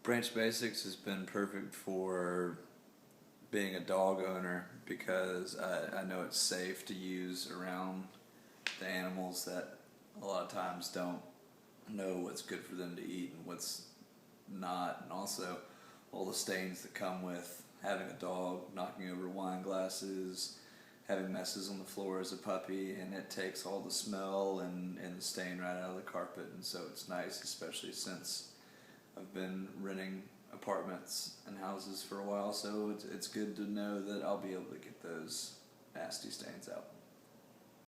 Branch Basics has been perfect for being a dog owner because I know it's safe to use around the animals that a lot of times don't know what's good for them to eat and what's not, and also all the stains that come with having a dog, knocking over wine glasses, having messes on the floor as a puppy, and it takes all the smell and the stain right out of the carpet. And so it's nice, especially since I've been renting apartments and houses for a while, so it's good to know that I'll be able to get those nasty stains out.